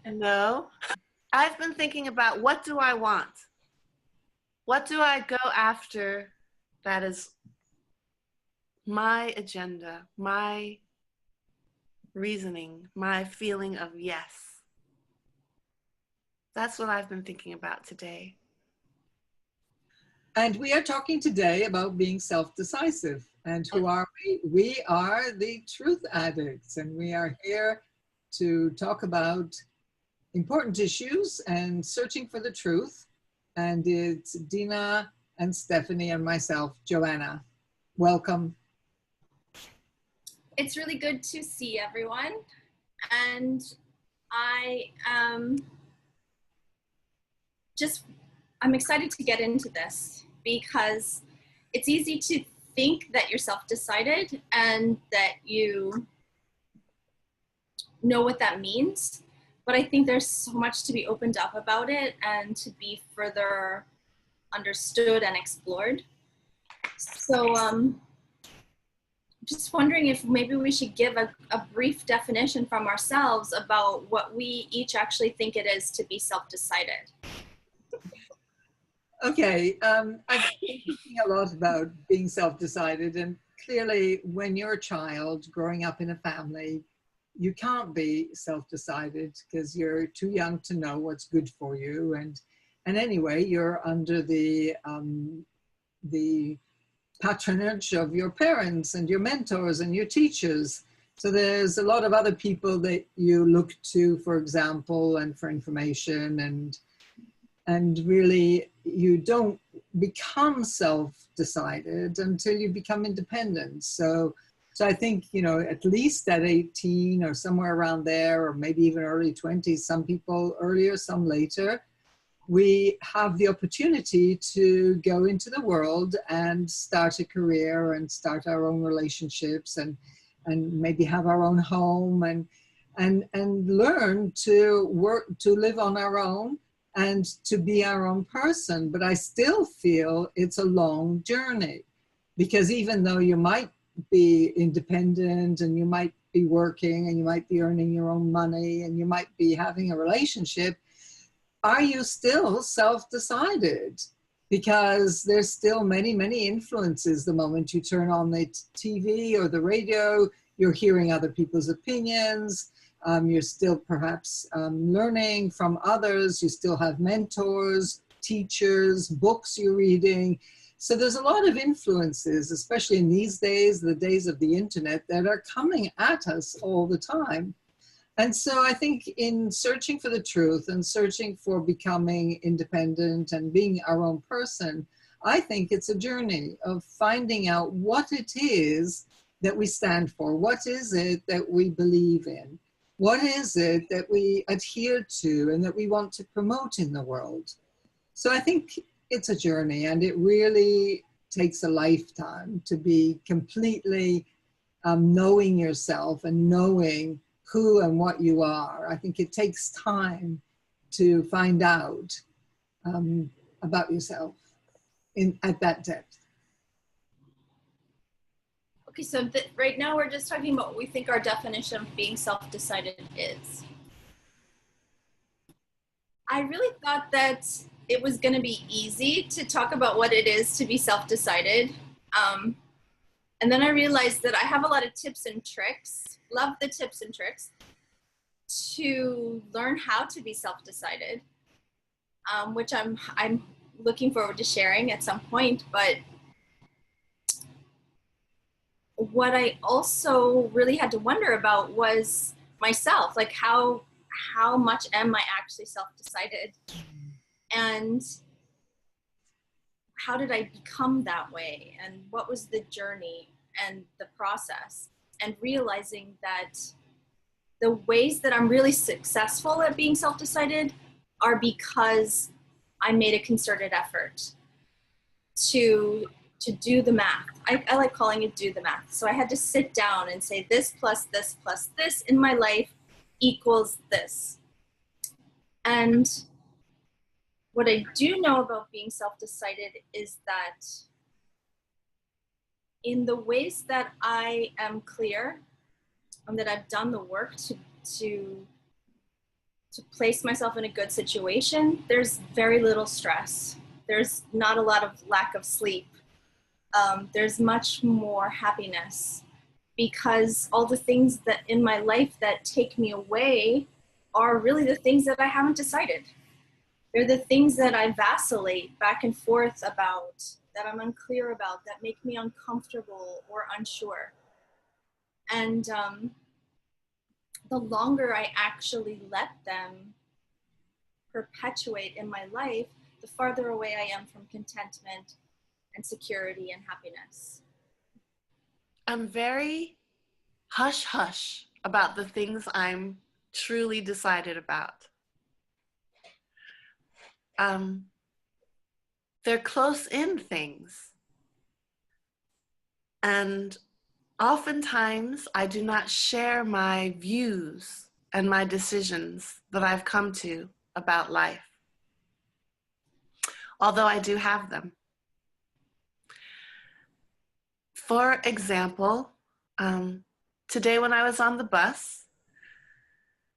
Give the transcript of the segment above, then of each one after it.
No. I've been thinking about, what do I want? What do I go after that is my agenda, my reasoning, my feeling of yes? That's what I've been thinking about today. And we are talking today about being self-decisive. And who are we? We are the truth addicts, and we are here to talk about important issues and searching for the truth. And it's Dina and Stephanie and myself, Joanna. Welcome. It's really good to see everyone. And I I'm excited to get into this because it's easy to think that you're self-decided and that you know what that means. But I think there's so much to be opened up about it and to be further understood and explored. So just wondering if maybe we should give a brief definition from ourselves about what we each actually think it is to be self-decided. Okay, I've been thinking a lot about being self-decided, and clearly when you're a child growing up in a family, you can't be self-decided because you're too young to know what's good for you. And anyway, you're under the patronage of your parents and your mentors and your teachers. So there's a lot of other people that you look to, for example, and for information, and really you don't become self-decided until you become independent. So I think, you know, at least at 18 or somewhere around there, or maybe even early 20s, some people earlier, some later, we have the opportunity to go into the world and start a career and start our own relationships and maybe have our own home and learn to work, to live on our own and to be our own person. But I still feel it's a long journey, because even though you might be independent and you might be working and you might be earning your own money and you might be having a relationship, are you still self-decided? Because there's still many, many influences. The moment you turn on the TV or the radio, you're hearing other people's opinions. You're still perhaps learning from others. You still have mentors, teachers, books you're reading. So there's a lot of influences, especially in these days, the days of the internet, that are coming at us all the time. And so I think in searching for the truth and searching for becoming independent and being our own person, I think it's a journey of finding out what it is that we stand for. What is it that we believe in? What is it that we adhere to and that we want to promote in the world? So I think it's a journey, and it really takes a lifetime to be completely knowing yourself and knowing who and what you are. I think it takes time to find out about yourself at that depth. Okay, so right now we're just talking about what we think our definition of being self-decided is. I really thought that it was going to be easy to talk about what it is to be self-decided. And then I realized that I have a lot of tips and tricks, love the tips and tricks, to learn how to be self-decided, which I'm looking forward to sharing at some point. But what I also really had to wonder about was myself, like how much am I actually self-decided? And how did I become that way? And what was the journey and the process? And realizing that the ways that I'm really successful at being self-decided are because I made a concerted effort to do the math. I like calling it do the math. So I had to sit down and say this plus this plus this in my life equals this. And what I do know about being self-decided is that in the ways that I am clear and that I've done the work to to place myself in a good situation, there's very little stress. There's not a lot of lack of sleep. There's much more happiness, because all the things that in my life that take me away are really the things that I haven't decided. They're the things that I vacillate back and forth about, that I'm unclear about, that make me uncomfortable or unsure. And the longer I actually let them perpetuate in my life, the farther away I am from contentment and security and happiness. I'm very hush-hush about the things I'm truly decided about. They're close-in things. And oftentimes, I do not share my views and my decisions that I've come to about life, although I do have them. For example, today when I was on the bus,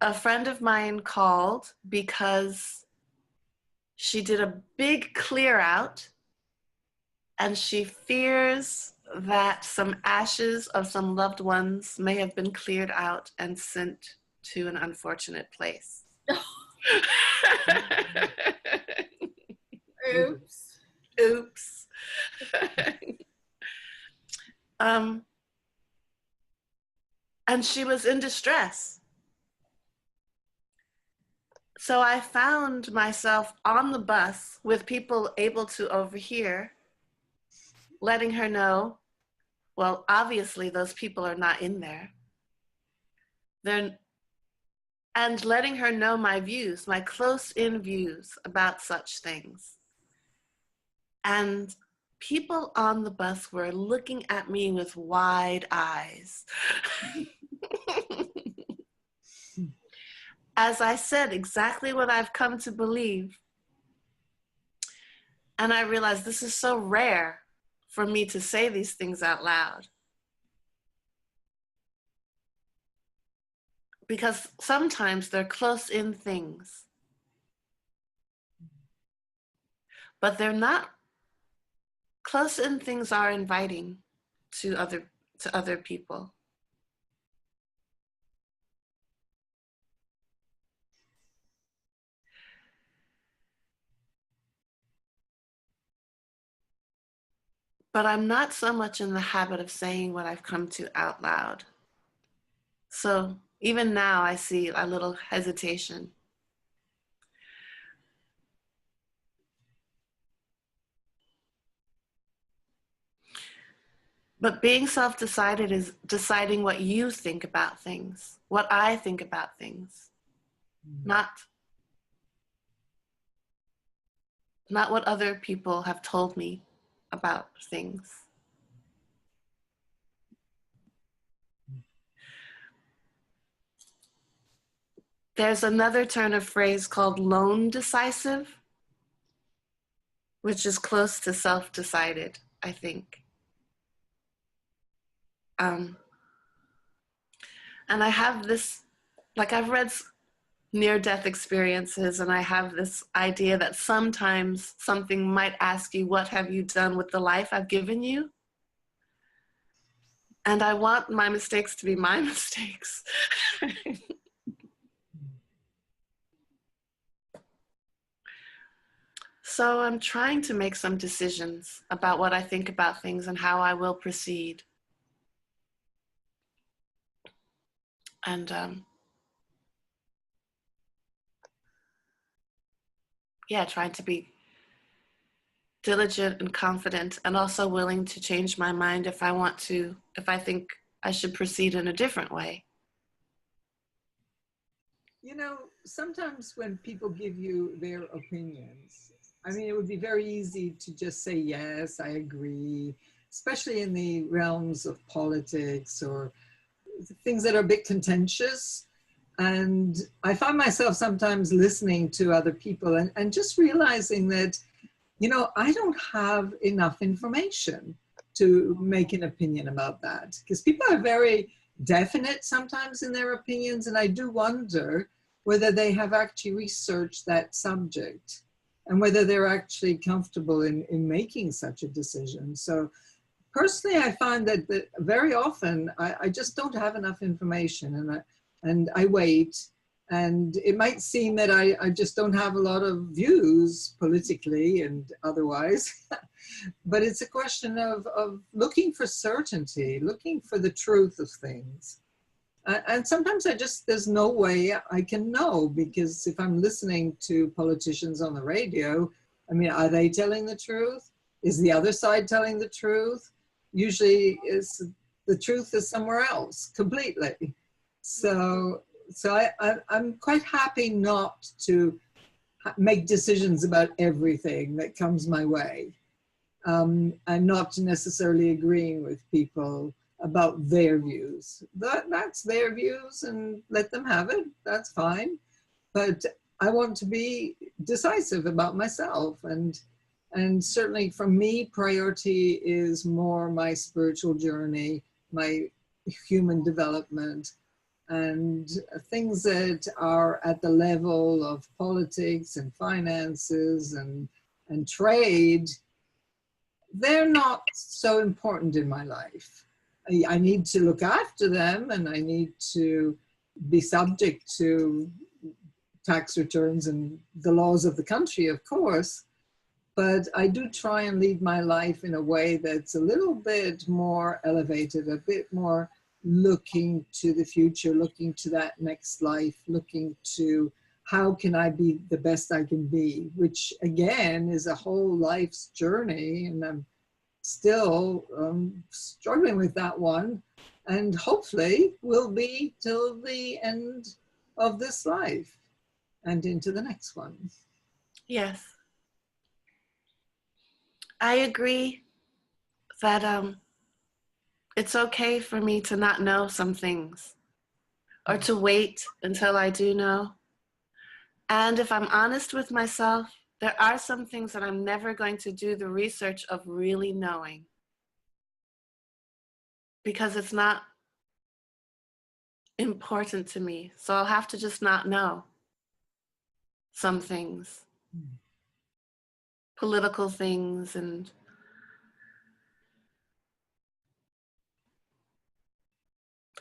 a friend of mine called because she did a big clear out and she fears that some ashes of some loved ones may have been cleared out and sent to an unfortunate place. Oops. Oops. And she was in distress. So I found myself on the bus with people able to overhear, letting her know, well, obviously those people are not in there. And letting her know my views, my close-in views about such things. And people on the bus were looking at me with wide eyes. As I said exactly what I've come to believe. And I realized this is so rare for me to say these things out loud. Because sometimes they're close-in things. But they're not, close-in things are inviting to other people. But I'm not so much in the habit of saying what I've come to out loud. So even now I see a little hesitation. But being self-decided is deciding what you think about things, what I think about things, not what other people have told me about things. There's another turn of phrase called lone decisive, which is close to self-decided, I think. And I have this, like I've read near-death experiences, and I have this idea that sometimes something might ask you, what have you done with the life I've given you? And I want my mistakes to be my mistakes. So I'm trying to make some decisions about what I think about things and how I will proceed. And yeah, trying to be diligent and confident, and also willing to change my mind if I want to, if I think I should proceed in a different way. You know, sometimes when people give you their opinions, I mean, it would be very easy to just say, yes, I agree, especially in the realms of politics or things that are a bit contentious. And I find myself sometimes listening to other people and just realizing that, you know, I don't have enough information to make an opinion about that, because people are very definite sometimes in their opinions. And I do wonder whether they have actually researched that subject and whether they're actually comfortable in making such a decision. So personally, I find that very often I just don't have enough information, and I wait. And it might seem that I just don't have a lot of views politically and otherwise, but it's a question of looking for certainty, looking for the truth of things. And sometimes there's no way I can know, because if I'm listening to politicians on the radio, I mean, are they telling the truth? Is the other side telling the truth? Usually the truth is somewhere else completely. So I'm quite happy not to make decisions about everything that comes my way. And not necessarily agreeing with people about their views. That's their views, and let them have it, that's fine. But I want to be decisive about myself, and certainly for me, priority is more my spiritual journey, my human development, and things that are at the level of politics and finances and trade, they're not so important in my life. I need to look after them, and I need to be subject to tax returns and the laws of the country, of course. But I do try and lead my life in a way that's a little bit more elevated, a bit more looking to the future, looking to that next life, looking to how can I be the best I can be, which again is a whole life's journey. And I'm still struggling with that one, and hopefully will be till the end of this life and into the next one. Yes. I agree that it's okay for me to not know some things, or to wait until I do know. And if I'm honest with myself, there are some things that I'm never going to do the research of really knowing, because it's not important to me. So I'll have to just not know some things, political things, and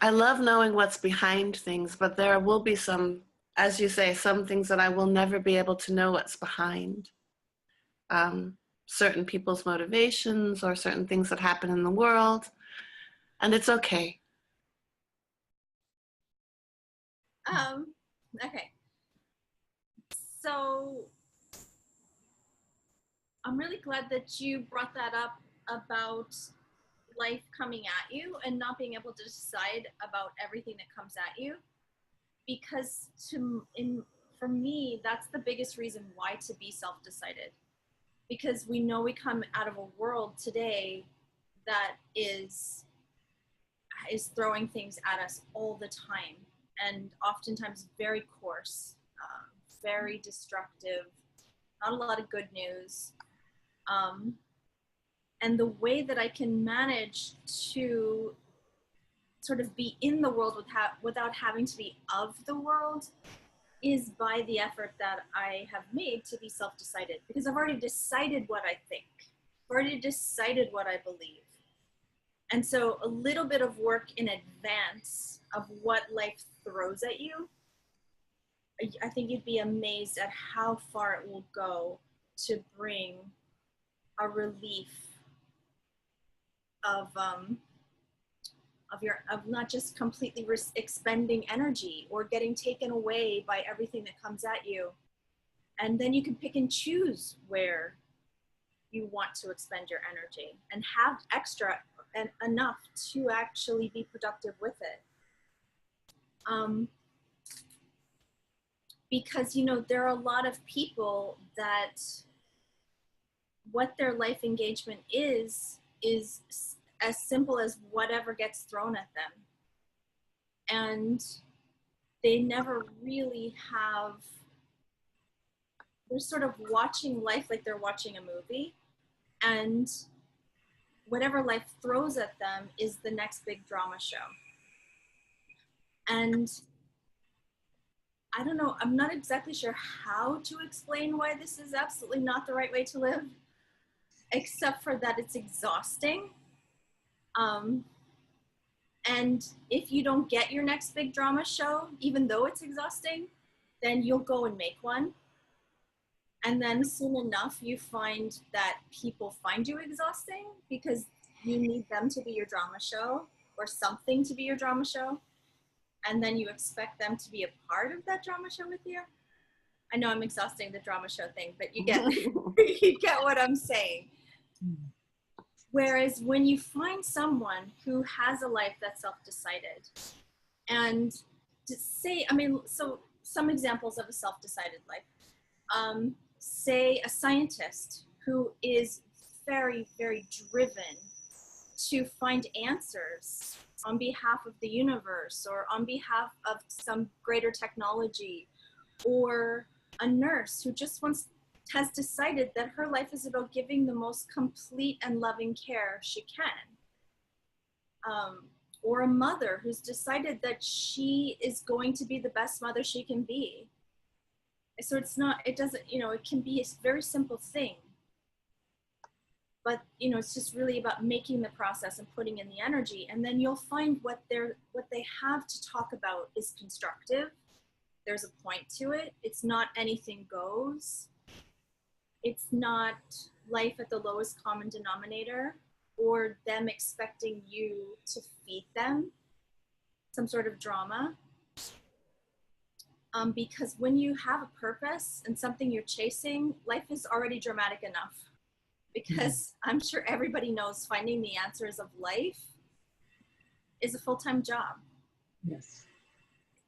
I love knowing what's behind things, but there will be some, as you say, some things that I will never be able to know what's behind. Certain people's motivations or certain things that happen in the world, and it's okay. Okay. So I'm really glad that you brought that up about life coming at you and not being able to decide about everything that comes at you, because for me, that's the biggest reason why to be self-decided, because we know we come out of a world today that is throwing things at us all the time, and oftentimes very coarse, very destructive, not a lot of good news. And the way that I can manage to sort of be in the world without having to be of the world is by the effort that I have made to be self-decided, because I've already decided what I think. I've already decided what I believe. And so a little bit of work in advance of what life throws at you, I think you'd be amazed at how far it will go to bring a relief of not just completely expending energy or getting taken away by everything that comes at you. And then you can pick and choose where you want to expend your energy and have extra and enough to actually be productive with it. Because, you know, there are a lot of people that what their life engagement is as simple as whatever gets thrown at them. And they never really they're sort of watching life like they're watching a movie, and whatever life throws at them is the next big drama show. And I don't know, I'm not exactly sure how to explain why this is absolutely not the right way to live, except for that it's exhausting. And if you don't get your next big drama show, even though it's exhausting, then you'll go and make one. And then soon enough, you find that people find you exhausting because you need them to be your drama show or something to be your drama show. And then you expect them to be a part of that drama show with you. I know I'm exhausting the drama show thing, but you get, you get what I'm saying. Whereas when you find someone who has a life that's self-decided, and to say, I mean, so some examples of a self-decided life. Say a scientist who is very, very driven to find answers on behalf of the universe or on behalf of some greater technology, or a nurse who just has decided that her life is about giving the most complete and loving care she can. Or a mother who's decided that she is going to be the best mother she can be. So it's not, it doesn't, you know, it can be a very simple thing. But, you know, it's just really about making the process and putting in the energy. And then you'll find what they have to talk about is constructive. There's a point to it. It's not anything goes. It's not life at the lowest common denominator or them expecting you to feed them some sort of drama. Because when you have a purpose and something you're chasing, life is already dramatic enough. Because I'm sure everybody knows finding the answers of life is a full-time job. Yes.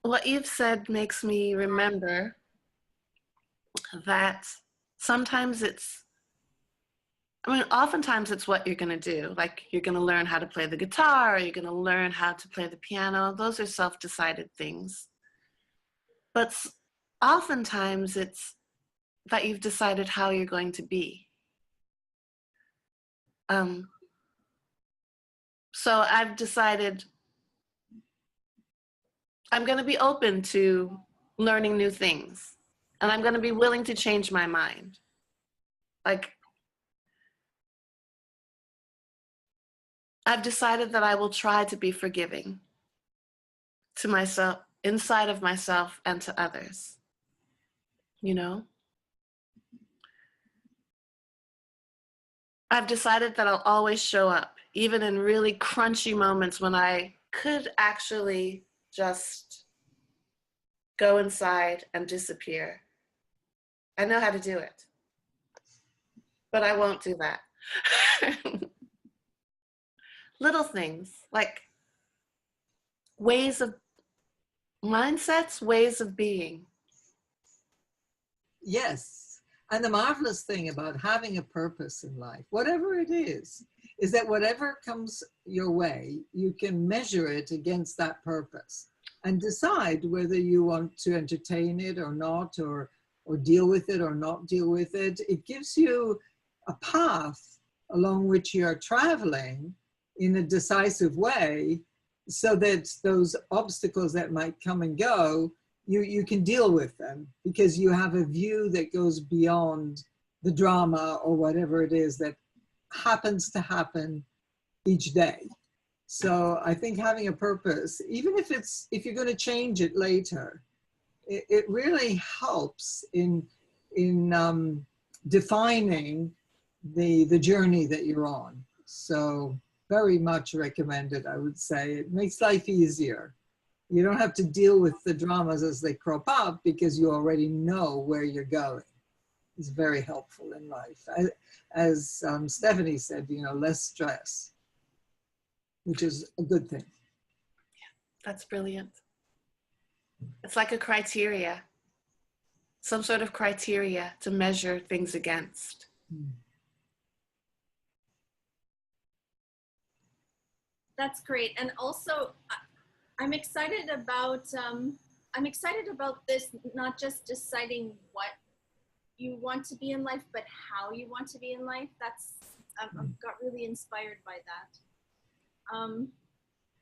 What you've said makes me remember that sometimes oftentimes it's what you're going to do. Like you're going to learn how to play the guitar, or you're going to learn how to play the piano. Those are self-decided things. But oftentimes it's that you've decided how you're going to be. So I've decided I'm going to be open to learning new things, and I'm going to be willing to change my mind. Like, I've decided that I will try to be forgiving to myself, inside of myself, and to others. You know? I've decided that I'll always show up, even in really crunchy moments when I could actually just go inside and disappear. I know how to do it, but I won't do that. Little things like ways of mindsets, ways of being. Yes. And the marvelous thing about having a purpose in life, whatever it is that whatever comes your way, you can measure it against that purpose and decide whether you want to entertain it or not, or deal with it or not deal with it. It gives you a path along which you're traveling in a decisive way, so that those obstacles that might come and go, you can deal with them because you have a view that goes beyond the drama or whatever it is that happens to happen each day. So I think having a purpose, even if you're going to change it later, it really helps in defining the journey that you're on. So very much recommended, I would say. It makes life easier. You don't have to deal with the dramas as they crop up because you already know where you're going. It's very helpful in life. As Stephanie said, you know, less stress, which is a good thing. That's brilliant. It's like a criteria, some sort of criteria to measure things against. That's great. And also, I'm excited about this, not just deciding what you want to be in life, but how you want to be in life. I've got really inspired by that.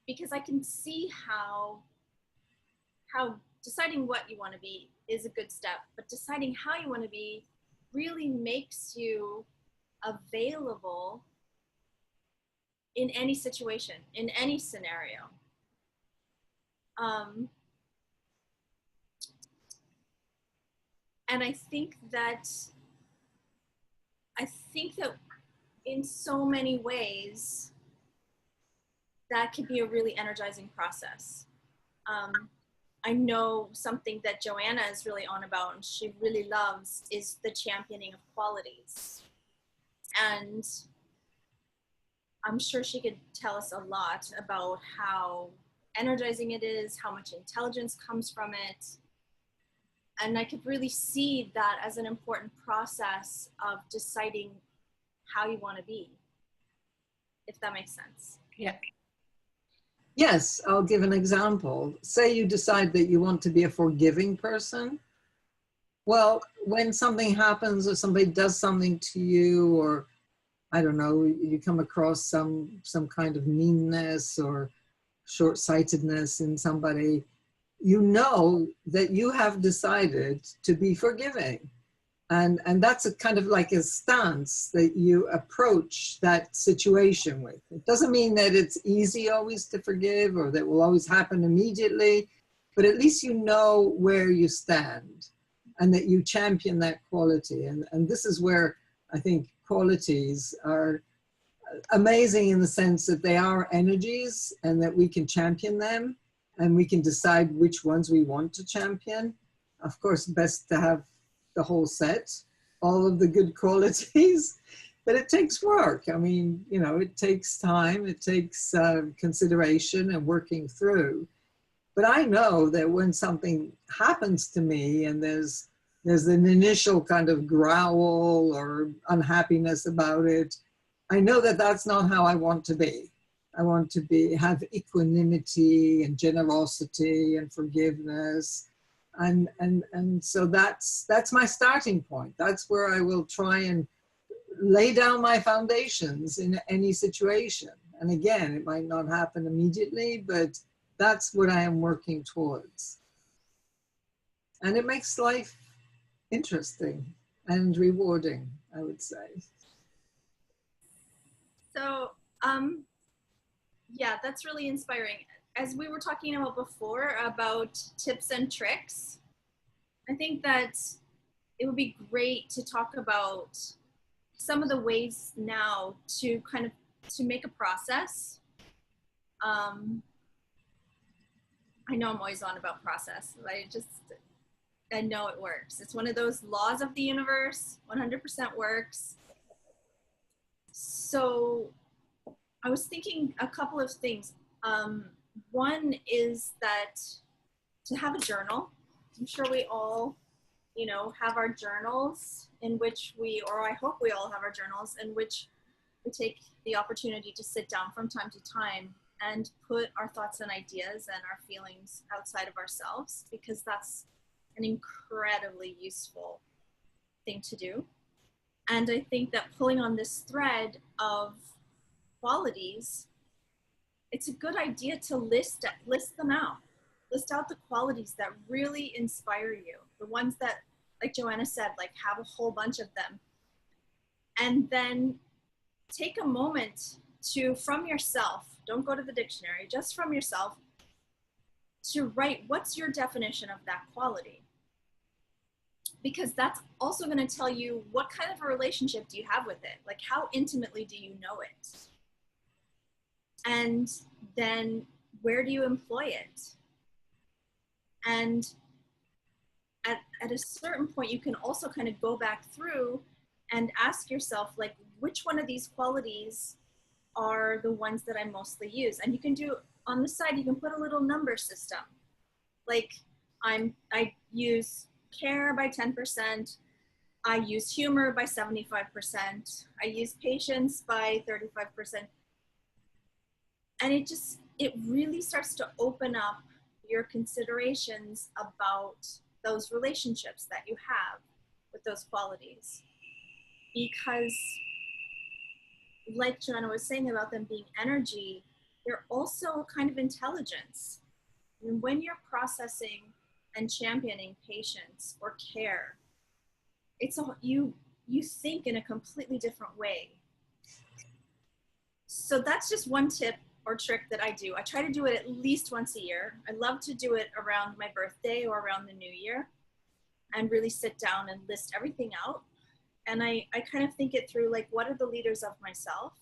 Because I can see how deciding what you want to be is a good step, but deciding how you want to be really makes you available in any situation, in any scenario. And I think that in so many ways, that can be a really energizing process. I know something that Joanna is really on about and she really loves is the championing of qualities. And I'm sure she could tell us a lot about how energizing it is, how much intelligence comes from it. And I could really see that as an important process of deciding how you want to be, if that makes sense. Yeah. Yes, I'll give an example. Say you decide that you want to be a forgiving person. Well, when something happens or somebody does something to you, or I don't know, you come across some kind of meanness or short-sightedness in somebody, you know that you have decided to be forgiving. And that's a kind of like a stance that you approach that situation with. It doesn't mean that it's easy always to forgive or that will always happen immediately, but at least you know where you stand and that you champion that quality. And this is where I think qualities are amazing in the sense that they are energies and that we can champion them and we can decide which ones we want to champion. Of course, best to have the whole set, all of the good qualities, but it takes work. I mean, you know, it takes time, it takes consideration and working through. But I know that when something happens to me and there's an initial kind of growl or unhappiness about it, I know that that's not how I want to be. I want to have equanimity and generosity and forgiveness. And so that's my starting point. That's where I will try and lay down my foundations in any situation. And again, it might not happen immediately, but that's what I am working towards. And it makes life interesting and rewarding, I would say. So, yeah, that's really inspiring. As we were talking about before about tips and tricks, I think that it would be great to talk about some of the ways now to make a process. I know I'm always on about process. I know it works. It's one of those laws of the universe, 100% works. So I was thinking a couple of things. One is that to have a journal. I'm sure we all, have our journals in which or I hope we all have our journals in which we take the opportunity to sit down from time to time and put our thoughts and ideas and our feelings outside of ourselves, because that's an incredibly useful thing to do. And I think that pulling on this thread of qualities, it's a good idea to list them out. List out the qualities that really inspire you. The ones that, like Joanna said, like have a whole bunch of them. And then take a moment to, from yourself, don't go to the dictionary, just from yourself, to write what's your definition of that quality. Because that's also going to tell you what kind of a relationship do you have with it? Like, how intimately do you know it? And then where do you employ it? And at a certain point, you can also kind of go back through and ask yourself, like, which one of these qualities are the ones that I mostly use? And you can do, on the side, you can put a little number system. Like, I use care by 10%, I use humor by 75%, I use patience by 35%. And it really starts to open up your considerations about those relationships that you have with those qualities. Because, like Joanna was saying about them being energy, they're also kind of intelligence. And when you're processing and championing patience or care, it's you think in a completely different way. So that's just one tip or trick that I do. I try to do it at least once a year. I love to do it around my birthday or around the new year and really sit down and list everything out. And I kind of think it through, like, what are the leaders of myself?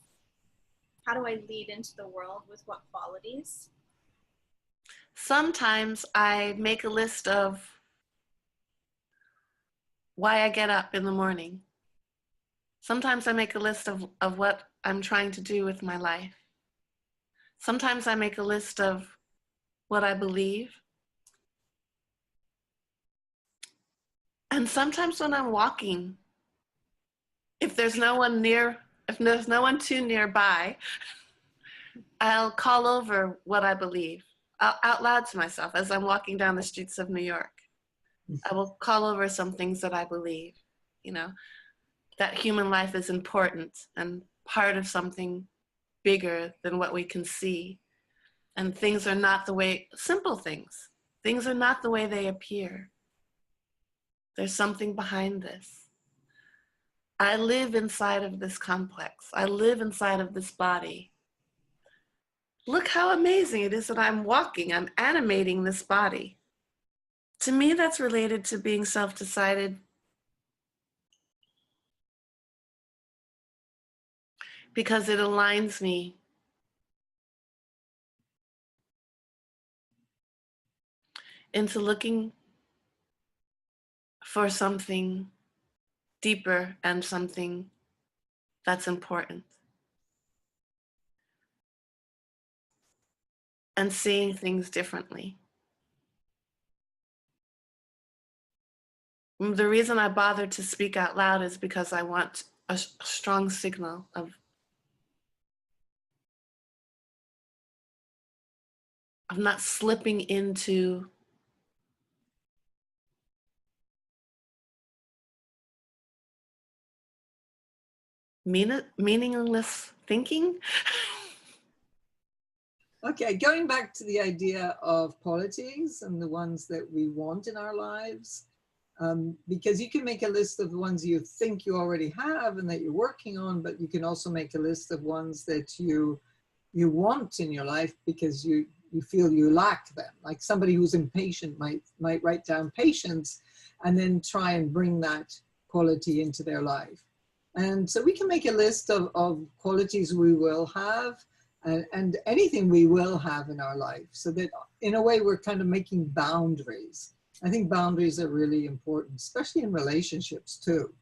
How do I lead into the world with what qualities? Sometimes I make a list of why I get up in the morning. Sometimes I make a list of what I'm trying to do with my life. Sometimes I make a list of what I believe. And sometimes when I'm walking, if there's no one too nearby, I'll call over what I believe out loud to myself as I'm walking down the streets of New York. I will call over some things that I believe, that human life is important and part of something bigger than what we can see. And things are not simple things are not the way they appear. There's something behind this. I live inside of this complex. I live inside of this body. Look how amazing it is that I'm walking, I'm animating this body. To me, that's related to being self-decided, because it aligns me into looking for something deeper and something that's important. And seeing things differently. The reason I bothered to speak out loud is because I want a strong signal of not slipping into meaningless thinking. Okay, going back to the idea of qualities and the ones that we want in our lives, because you can make a list of the ones you think you already have and that you're working on, but you can also make a list of ones that you want in your life because you feel you lack them. Like somebody who's impatient might write down patience and then try and bring that quality into their life. And so we can make a list of qualities we will have, and anything we will have in our life, so that in a way we're kind of making boundaries. I think boundaries are really important, especially in relationships too.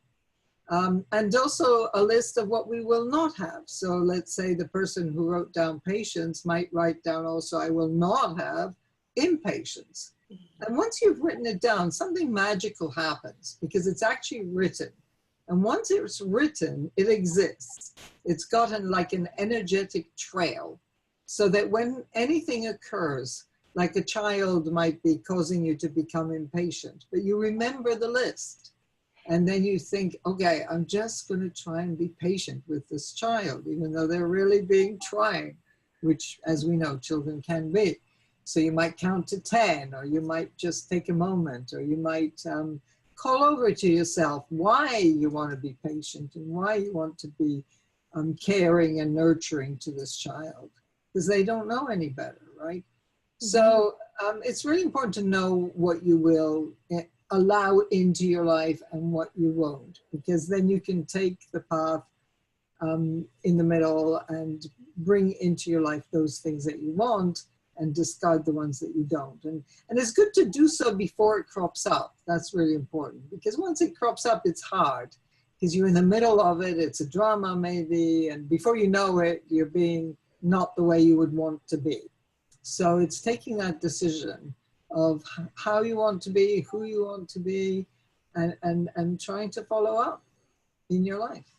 And also a list of what we will not have. So let's say the person who wrote down patience might write down also, I will not have impatience. And once you've written it down, something magical happens because it's actually written. And once it's written, it exists. It's gotten like an energetic trail, so that when anything occurs, like a child might be causing you to become impatient, but you remember the list. And then you think, okay, I'm just going to try and be patient with this child, even though they're really being trying, which, as we know, children can be. So you might count to 10, or you might just take a moment, or you might call over to yourself why you want to be patient and why you want to be caring and nurturing to this child, because they don't know any better, right? Mm-hmm. So it's really important to know what you will allow into your life and what you won't, because then you can take the path in the middle and bring into your life those things that you want and discard the ones that you don't. And it's good to do so before it crops up. That's really important, because once it crops up, it's hard, because you're in the middle of it, it's a drama maybe, and before you know it, you're being not the way you would want to be. So it's taking that decision of how you want to be, who you want to be, and trying to follow up in your life.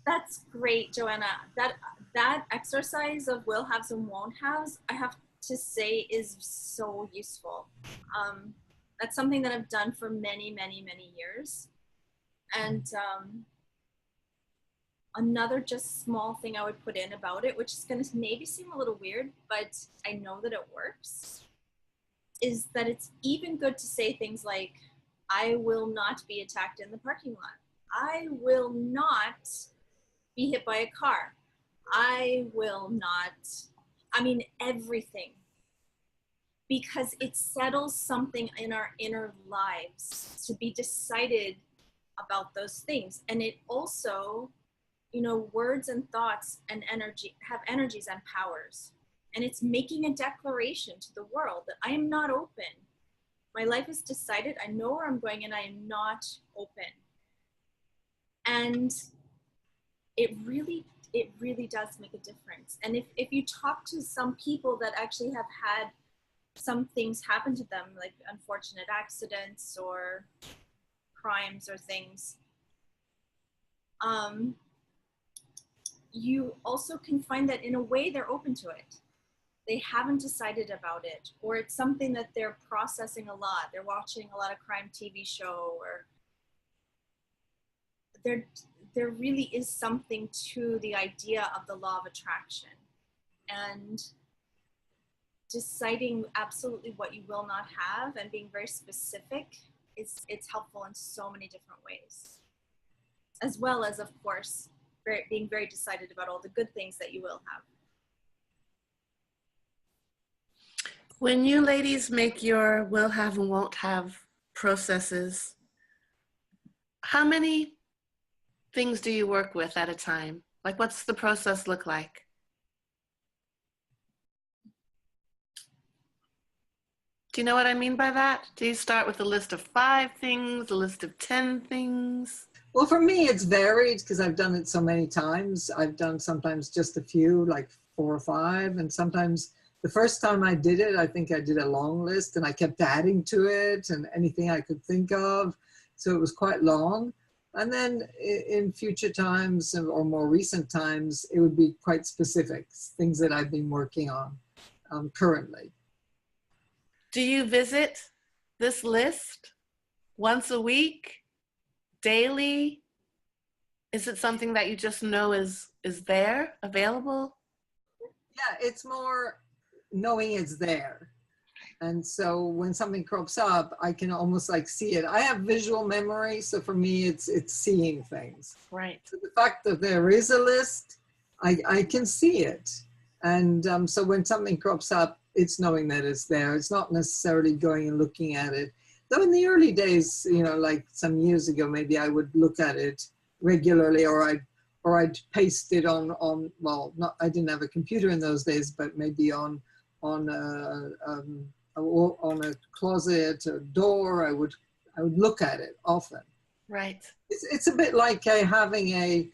That's great, Joanna. That exercise of will haves and won't haves, I have to say, is so useful. That's something that I've done for many, many, many years. And another just small thing I would put in about it, which is going to maybe seem a little weird, but I know that it works, is that it's even good to say things like, I will not be attacked in the parking lot. I will not be hit by a car. I will not, I mean, everything. Because it settles something in our inner lives to be decided about those things. And it also, you know, words and thoughts and energy have energies and powers. And it's making a declaration to the world that I am not open. My life is decided. I know where I'm going and I am not open. And it really does make a difference. And if you talk to some people that actually have had some things happen to them, like unfortunate accidents or crimes or things, you also can find that in a way they're open to it. They haven't decided about it, or it's something that they're processing a lot. They're watching a lot of crime TV show, or there really is something to the idea of the law of attraction, and deciding absolutely what you will not have and being very specific it's helpful in so many different ways, as well as, of course, being very decided about all the good things that you will have. When you ladies make your will have and won't have processes, how many things do you work with at a time? Like, what's the process look like? Do you know what I mean by that? Do you start with a list of 5 things, a list of 10 things? Well, for me, it's varied because I've done it so many times. I've done sometimes just a few, like 4 or 5, and sometimes the first time I did it, I think I did a long list and I kept adding to it and anything I could think of. So it was quite long. And then in future times or more recent times, it would be quite specific, things that I've been working on currently. Do you visit this list once a week, daily? Is it something that you just know is there, available? Yeah, it's more knowing it's there. And so when something crops up, I can almost like see it. I have visual memory, so for me, it's seeing things. Right. So the fact that there is a list, I can see it. And so when something crops up, it's knowing that it's there. It's not necessarily going and looking at it. Though in the early days, you know, like some years ago, maybe I would look at it regularly, or I'd paste it on well, not, I didn't have a computer in those days, but maybe on a closet or door, I would look at it often. Right. It's a bit like having a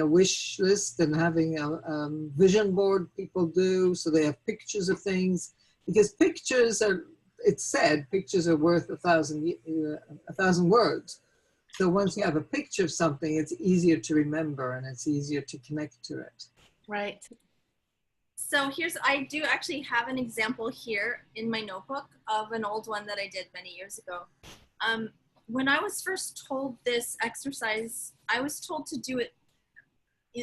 wish list and having a vision board people do. So they have pictures of things, because pictures are, it's said, pictures are worth 1,000 words. So once you have a picture of something, it's easier to remember and it's easier to connect to it. Right. So I do actually have an example here in my notebook of an old one that I did many years ago. When I was first told this exercise, I was told to do it,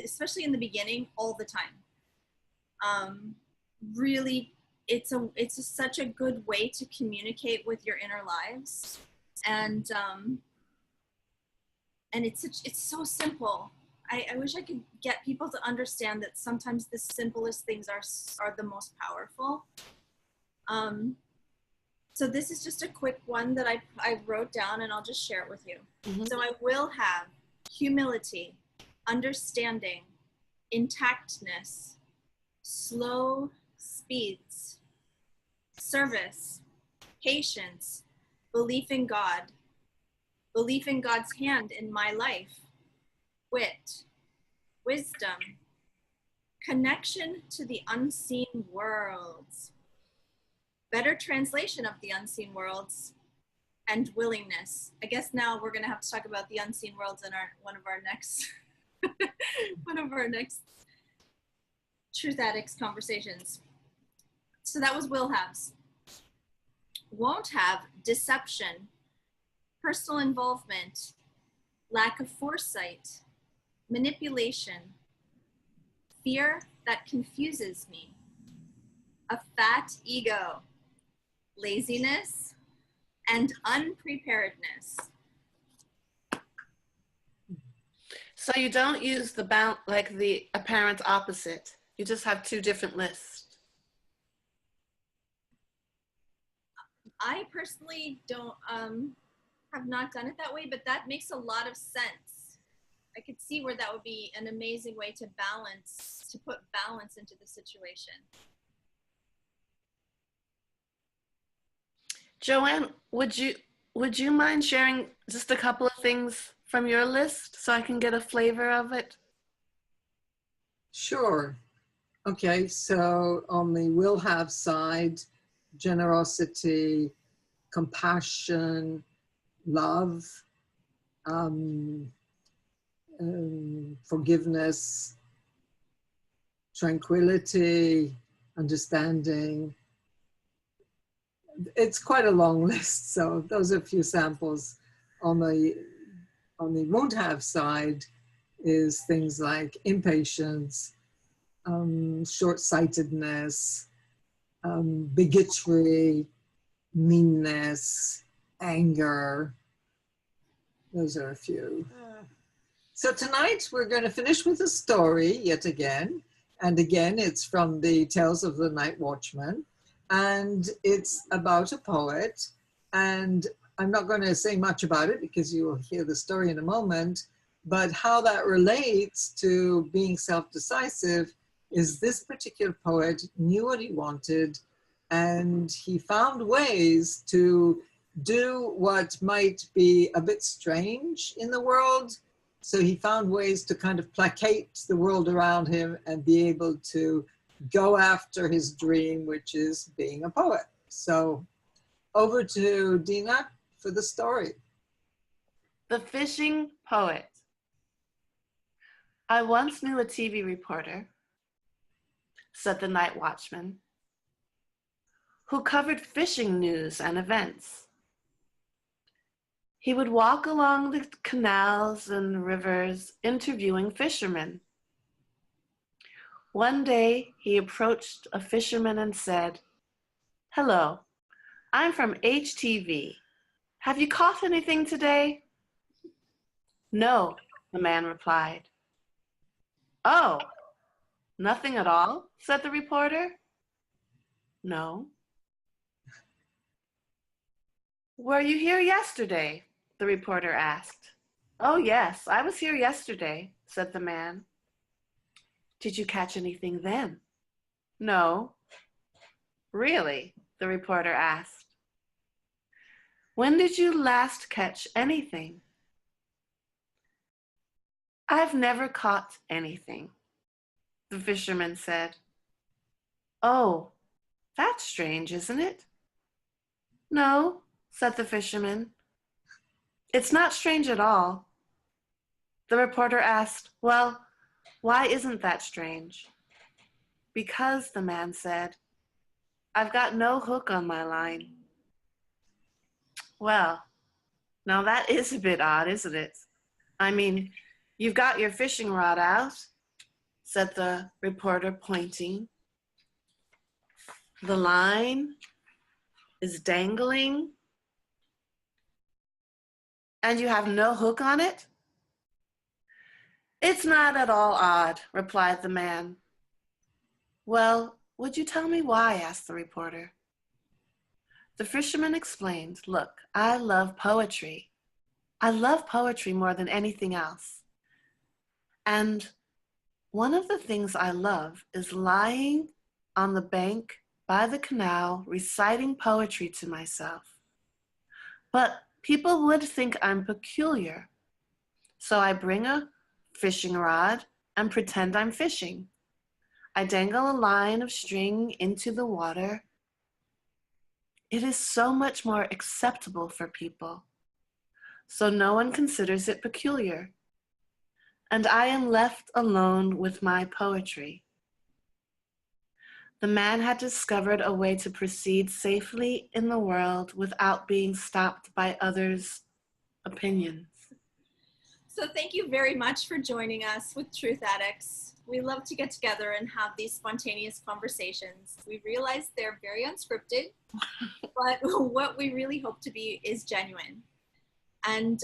especially in the beginning, all the time. Really, it's such a good way to communicate with your inner lives, and it's so simple. I wish I could get people to understand that sometimes the simplest things are the most powerful. So this is just a quick one that I wrote down, and I'll just share it with you. Mm-hmm. So I will have humility, understanding, intactness, slow speeds, service, patience, belief in God, belief in God's hand in my life, wit, wisdom, connection to the unseen worlds, better translation of the unseen worlds, and willingness. I guess now we're going to have to talk about the unseen worlds in one of our next Truth Addicts conversations. So that was will haves. Won't have: deception, personal involvement, lack of foresight, manipulation, fear that confuses me, a fat ego, laziness, and unpreparedness. So you don't use the like the apparent opposite. You just have two different lists. I personally don't have not done it that way, but that makes a lot of sense. I could see where that would be an amazing way to balance, to put balance into the situation. Joanne, would you mind sharing just a couple of things from your list so I can get a flavor of it? Sure. Okay, so on the will have side, generosity, compassion, love, forgiveness, tranquility, understanding. It's quite a long list, so those are a few samples. On the won't have side is things like impatience, short-sightedness, bigotry, meanness, anger. Those are a few. So tonight we're going to finish with a story yet again. And again, it's from the Tales of the Night Watchman. And it's about a poet. And I'm not going to say much about it because you will hear the story in a moment. But how that relates to being self-decisive is this particular poet knew what he wanted, and he found ways to do what might be a bit strange in the world. So he found ways to kind of placate the world around him and be able to go after his dream, which is being a poet. So over to Dina for the story. The Fishing Poet. I once knew a TV reporter, said the night watchman, who covered fishing news and events. He would walk along the canals and rivers interviewing fishermen. One day he approached a fisherman and said, "Hello, I'm from HTV. Have you caught anything today?" "No," the man replied. "Oh, nothing at all?" said the reporter. "No." "Were you here yesterday?" the reporter asked. "Oh, yes, I was here yesterday," said the man. "Did you catch anything then?" "No." "Really?" the reporter asked. "When did you last catch anything?" "I've never caught anything," the fisherman said. "Oh, that's strange, isn't it?" "No," said the fisherman. "It's not strange at all." The reporter asked, "Well, why isn't that strange?" "Because," the man said, "I've got no hook on my line." "Well, now that is a bit odd, isn't it? I mean, you've got your fishing rod out," said the reporter, pointing. "The line is dangling, and you have no hook on it?" "It's not at all odd," replied the man. "Well, would you tell me why?" asked the reporter. The fisherman explained, "Look, I love poetry. I love poetry more than anything else. And one of the things I love is lying on the bank by the canal reciting poetry to myself. But people would think I'm peculiar. So I bring a fishing rod and pretend I'm fishing. I dangle a line of string into the water. It is so much more acceptable for people. So no one considers it peculiar. And I am left alone with my poetry." The man had discovered a way to proceed safely in the world without being stopped by others' opinions. So thank you very much for joining us with Truth Addicts. We love to get together and have these spontaneous conversations. We realize they're very unscripted, but what we really hope to be is genuine and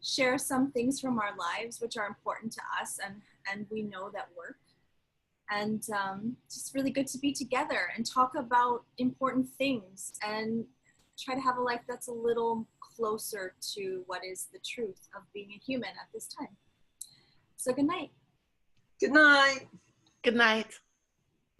share some things from our lives which are important to us and we know that work. And just really good to be together and talk about important things and try to have a life that's a little closer to what is the truth of being a human at this time. So good night. Good night. Good night.